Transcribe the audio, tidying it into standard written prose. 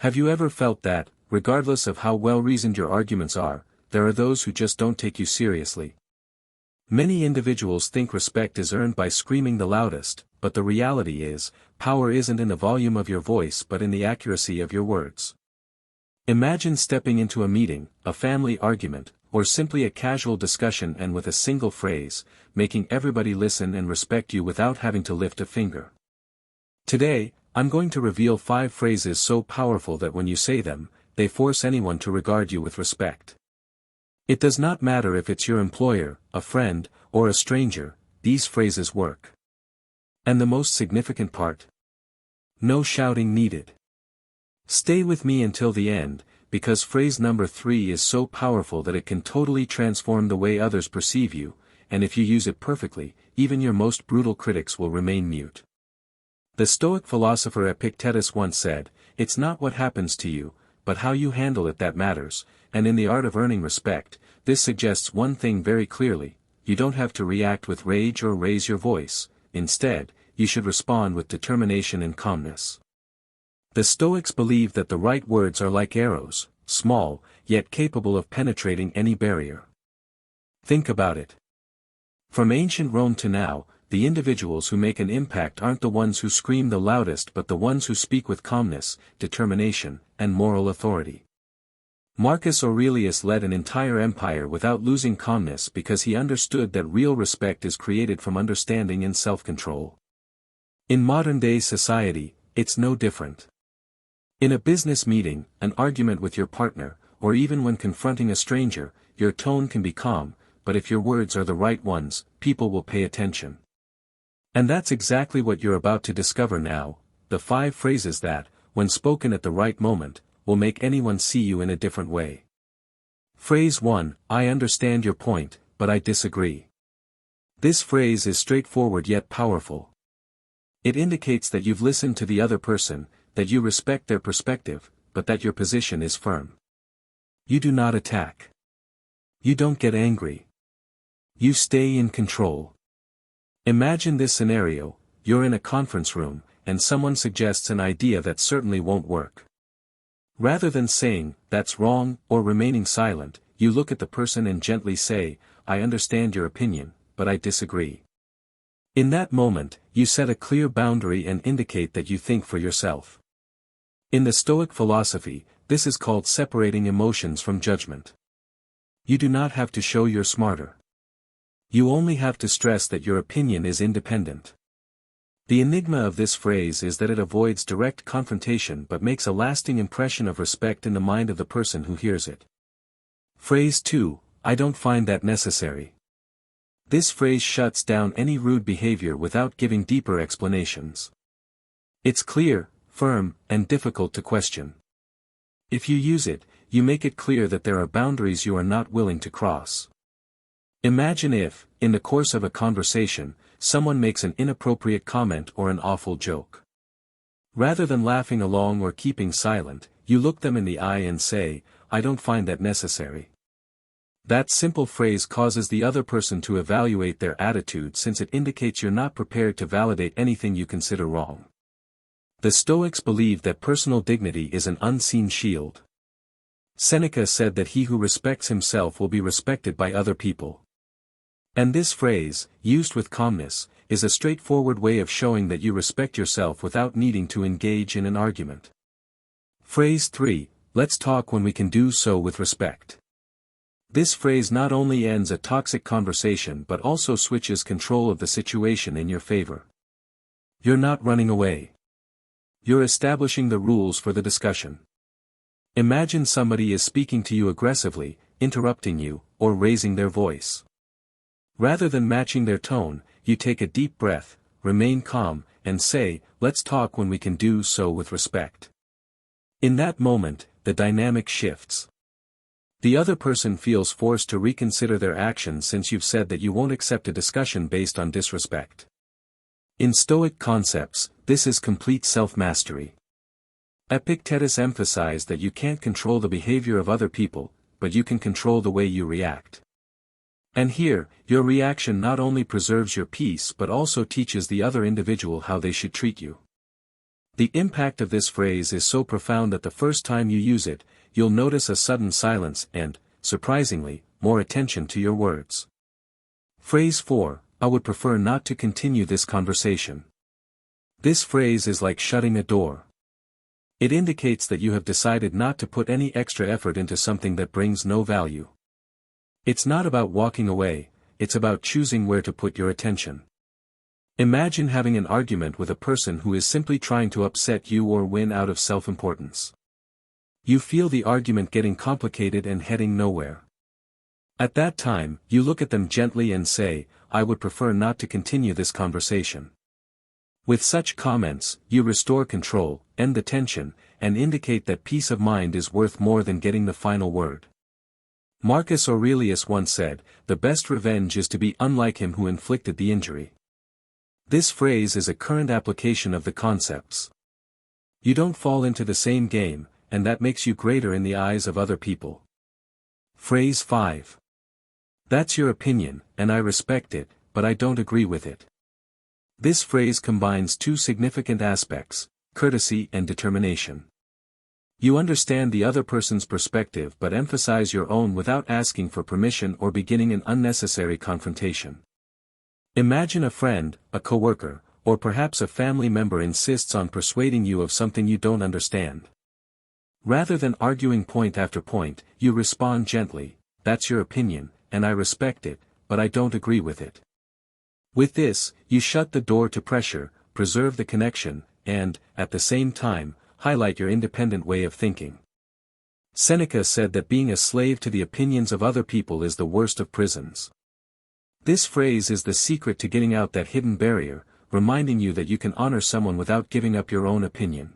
Have you ever felt that, regardless of how well-reasoned your arguments are, there are those who just don't take you seriously? Many individuals think respect is earned by screaming the loudest, but the reality is, power isn't in the volume of your voice but in the accuracy of your words. Imagine stepping into a meeting, a family argument, or simply a casual discussion and with a single phrase, making everybody listen and respect you without having to lift a finger. Today, I'm going to reveal 5 phrases so powerful that when you say them, they force anyone to regard you with respect. It does not matter if it's your employer, a friend, or a stranger, these phrases work. And the most significant part? No shouting needed. Stay with me until the end, because phrase number 3 is so powerful that it can totally transform the way others perceive you, and if you use it perfectly, even your most brutal critics will remain mute. The Stoic philosopher Epictetus once said, "It's not what happens to you, but how you handle it that matters," and in the art of earning respect, this suggests one thing very clearly: you don't have to react with rage or raise your voice. Instead, you should respond with determination and calmness. The Stoics believe that the right words are like arrows, small, yet capable of penetrating any barrier. Think about it. From ancient Rome to now, the individuals who make an impact aren't the ones who scream the loudest but the ones who speak with calmness, determination, and moral authority. Marcus Aurelius led an entire empire without losing calmness because he understood that real respect is created from understanding and self-control. In modern-day society, it's no different. In a business meeting, an argument with your partner, or even when confronting a stranger, your tone can be calm, but if your words are the right ones, people will pay attention. And that's exactly what you're about to discover now, the 5 phrases that, when spoken at the right moment, will make anyone see you in a different way. Phrase 1, I understand your point, but I disagree. This phrase is straightforward yet powerful. It indicates that you've listened to the other person, that you respect their perspective, but that your position is firm. You do not attack. You don't get angry. You stay in control. Imagine this scenario: you're in a conference room, and someone suggests an idea that certainly won't work. Rather than saying, "That's wrong," or remaining silent, you look at the person and gently say, "I understand your opinion, but I disagree." In that moment, you set a clear boundary and indicate that you think for yourself. In the Stoic philosophy, this is called separating emotions from judgment. You do not have to show you're smarter. You only have to stress that your opinion is independent. The enigma of this phrase is that it avoids direct confrontation but makes a lasting impression of respect in the mind of the person who hears it. Phrase 2, I don't find that necessary. This phrase shuts down any rude behavior without giving deeper explanations. It's clear, firm, and difficult to question. If you use it, you make it clear that there are boundaries you are not willing to cross. Imagine if, in the course of a conversation, someone makes an inappropriate comment or an awful joke. Rather than laughing along or keeping silent, you look them in the eye and say, I don't find that necessary. That simple phrase causes the other person to evaluate their attitude, since it indicates you're not prepared to validate anything you consider wrong. The Stoics believe that personal dignity is an unseen shield. Seneca said that he who respects himself will be respected by other people. And this phrase, used with calmness, is a straightforward way of showing that you respect yourself without needing to engage in an argument. Phrase 3, let's talk when we can do so with respect. This phrase not only ends a toxic conversation but also switches control of the situation in your favor. You're not running away. You're establishing the rules for the discussion. Imagine somebody is speaking to you aggressively, interrupting you, or raising their voice. Rather than matching their tone, you take a deep breath, remain calm, and say, let's talk when we can do so with respect. In that moment, the dynamic shifts. The other person feels forced to reconsider their actions since you've said that you won't accept a discussion based on disrespect. In Stoic concepts, this is complete self-mastery. Epictetus emphasized that you can't control the behavior of other people, but you can control the way you react. And here, your reaction not only preserves your peace but also teaches the other individual how they should treat you. The impact of this phrase is so profound that the first time you use it, you'll notice a sudden silence and, surprisingly, more attention to your words. Phrase 4, I would prefer not to continue this conversation. This phrase is like shutting a door. It indicates that you have decided not to put any extra effort into something that brings no value. It's not about walking away, it's about choosing where to put your attention. Imagine having an argument with a person who is simply trying to upset you or win out of self-importance. You feel the argument getting complicated and heading nowhere. At that time, you look at them gently and say, I would prefer not to continue this conversation. With such comments, you restore control, end the tension, and indicate that peace of mind is worth more than getting the final word. Marcus Aurelius once said, the best revenge is to be unlike him who inflicted the injury. This phrase is a current application of the concepts. You don't fall into the same game, and that makes you greater in the eyes of other people. Phrase 5. That's your opinion, and I respect it, but I don't agree with it. This phrase combines two significant aspects, courtesy and determination. You understand the other person's perspective but emphasize your own without asking for permission or beginning an unnecessary confrontation. Imagine a friend, a coworker, or perhaps a family member insists on persuading you of something you don't understand. Rather than arguing point after point, you respond gently, that's your opinion, and I respect it, but I don't agree with it. With this, you shut the door to pressure, preserve the connection, and, at the same time, highlight your independent way of thinking. Seneca said that being a slave to the opinions of other people is the worst of prisons. This phrase is the secret to getting out that hidden barrier, reminding you that you can honor someone without giving up your own opinion.